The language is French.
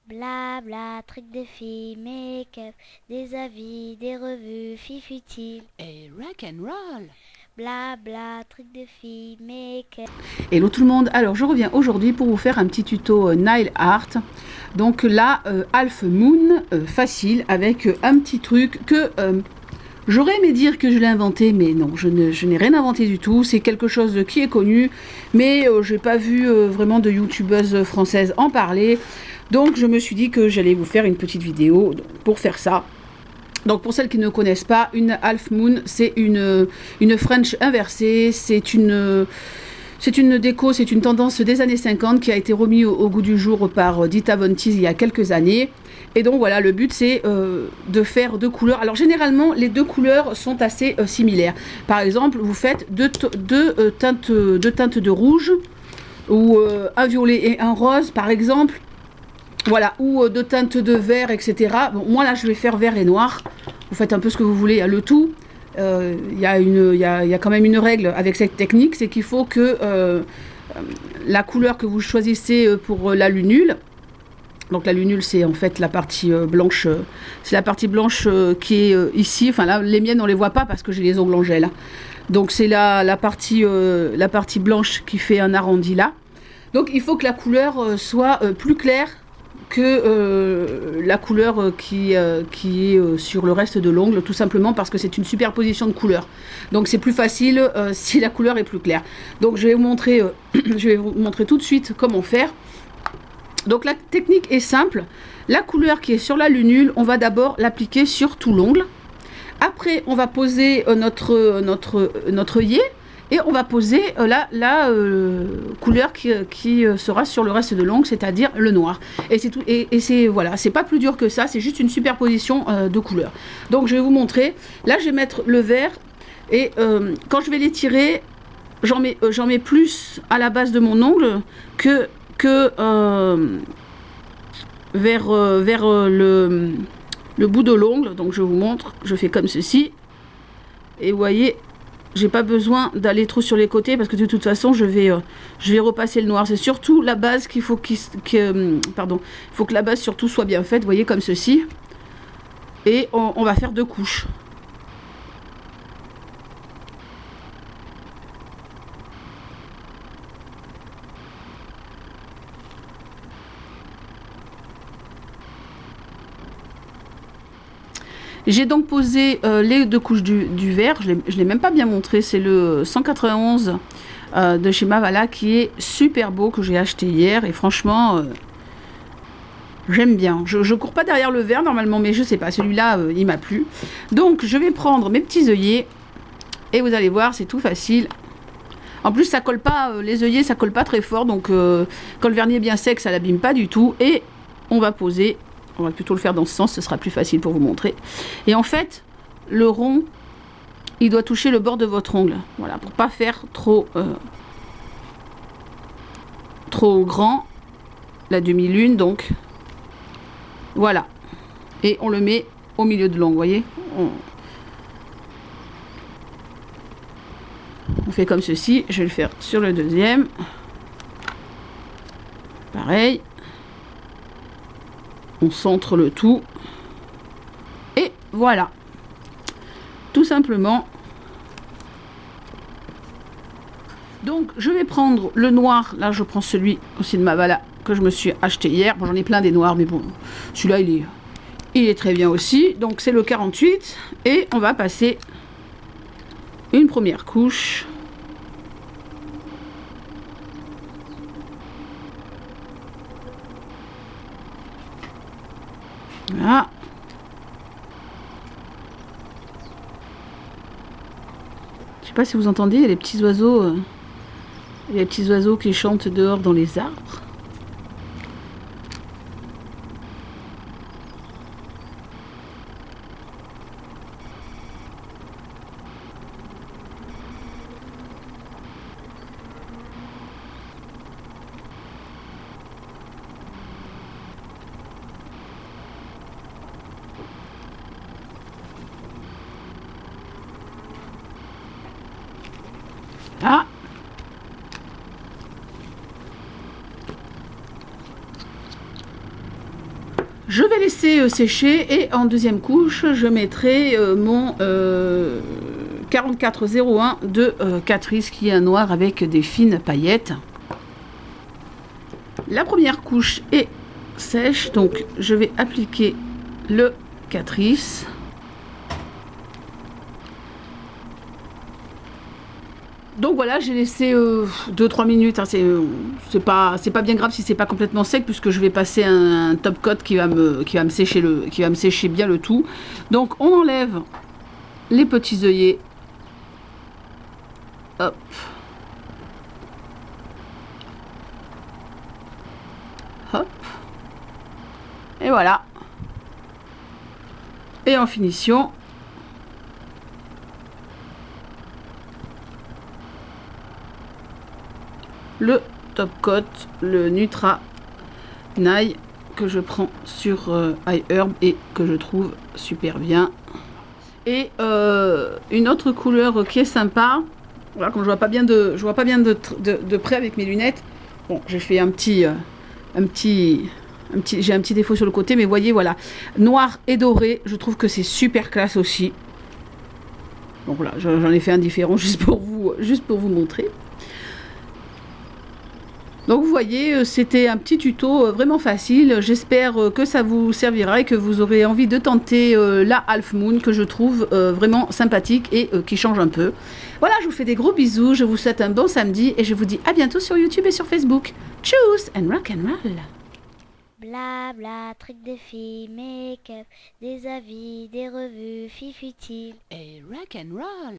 Blabla, trucs de filles, make-up, des avis, des revues, filles futiles. Et rock and roll. Blabla, trucs de filles, make-up. Hello tout le monde, alors je reviens aujourd'hui pour vous faire un petit tuto nail art. Donc là, Half Moon, facile, avec un petit truc que j'aurais aimé dire que je l'ai inventé, mais non, je n'ai rien inventé du tout. C'est quelque chose qui est connu, mais je n'ai pas vu vraiment de youtubeuse française en parler. Donc je me suis dit que j'allais vous faire une petite vidéo pour faire ça. Donc pour celles qui ne connaissent pas, une Half Moon, c'est une French inversée, c'est une déco, c'est une tendance des années 50 qui a été remise au goût du jour par Dita Von Teese il y a quelques années. Et donc voilà, le but c'est de faire deux couleurs. Alors généralement, les deux couleurs sont assez similaires. Par exemple, vous faites deux teintes de rouge, ou un violet et un rose par exemple. Voilà, ou deux teintes de vert, etc. Bon, moi là je vais faire vert et noir. Vous faites un peu ce que vous voulez, il y a le tout. Il y a quand même une règle avec cette technique, c'est qu'il faut que la couleur que vous choisissez pour la lunule, donc la lunule c'est en fait la partie blanche, c'est la partie blanche qui est ici, enfin là les miennes on les voit pas parce que j'ai les ongles en gel. Donc c'est la partie blanche qui fait un arrondi là. Donc il faut que la couleur soit plus claire que la couleur qui est sur le reste de l'ongle, tout simplement parce que c'est une superposition de couleurs. Donc c'est plus facile si la couleur est plus claire. Donc je vais vous montrer, tout de suite comment faire. Donc la technique est simple. La couleur qui est sur la lunule, on va d'abord l'appliquer sur tout l'ongle. Après, on va poser notre œillet. Et on va poser la couleur qui sera sur le reste de l'ongle, c'est-à-dire le noir. Et c'est tout. Et c'est voilà, c'est pas plus dur que ça, c'est juste une superposition de couleurs. Donc je vais vous montrer. Là, je vais mettre le vert. Et quand je vais l'étirer, j'en mets plus à la base de mon ongle que vers le bout de l'ongle. Donc je vous montre. Je fais comme ceci. Et vous voyez. J'ai pas besoin d'aller trop sur les côtés parce que de toute façon je vais repasser le noir. C'est surtout la base qu'il faut il faut que la base surtout soit bien faite, vous voyez, comme ceci. Et on va faire deux couches. J'ai donc posé les deux couches du vert. Je ne l'ai même pas bien montré. C'est le 191 de chez Mavala qui est super beau, que j'ai acheté hier. Et franchement, j'aime bien. Je ne cours pas derrière le vert normalement, mais je sais pas. Celui-là, il m'a plu. Donc, je vais prendre mes petits œillets. Et vous allez voir, c'est tout facile. En plus, ça colle pas, les œillets, ça colle pas très fort. Donc, quand le vernis est bien sec, ça l'abîme pas du tout. Et on va poser... On va plutôt le faire dans ce sens, ce sera plus facile pour vous montrer. Et en fait, le rond, il doit toucher le bord de votre ongle. Voilà, pour pas faire trop grand. La demi-lune, donc. Voilà. Et on le met au milieu de l'ongle, vous voyez. On fait comme ceci. Je vais le faire sur le deuxième. Pareil. On centre le tout. Et voilà. Tout simplement. Donc, je vais prendre le noir. Là, je prends celui aussi de Mavala que je me suis acheté hier. Bon, j'en ai plein des noirs, mais bon, celui-là, il est très bien aussi. Donc, c'est le 48. Et on va passer une première couche. Voilà. Je sais pas si vous entendez, il y a les petits oiseaux, qui chantent dehors dans les arbres. Ah. Je vais laisser sécher et en deuxième couche, je mettrai mon 4401 de Catrice qui est un noir avec des fines paillettes. La première couche est sèche, donc je vais appliquer le Catrice. Donc voilà, j'ai laissé 2-3 minutes, hein, c'est pas bien grave si c'est pas complètement sec puisque je vais passer un top coat qui va me sécher bien le tout. Donc on enlève les petits œillets. Hop. Hop. Et voilà. Et en finition, le top coat, le Nutra Nail que je prends sur iHerb et que je trouve super bien. Et une autre couleur qui est sympa. Voilà, comme je vois pas bien de près avec mes lunettes. Bon, j'ai fait j'ai un petit défaut sur le côté, mais voyez, voilà, noir et doré. Je trouve que c'est super classe aussi. Donc voilà, j'en ai fait un différent juste pour vous montrer. Donc vous voyez, c'était un petit tuto vraiment facile. J'espère que ça vous servira et que vous aurez envie de tenter la Half Moon que je trouve vraiment sympathique et qui change un peu. Voilà, je vous fais des gros bisous, je vous souhaite un bon samedi et je vous dis à bientôt sur YouTube et sur Facebook. Tchuss and rock and roll. Bla bla, trucs de filles, make-up, des avis, des revues, fifutiles. Et rock and roll.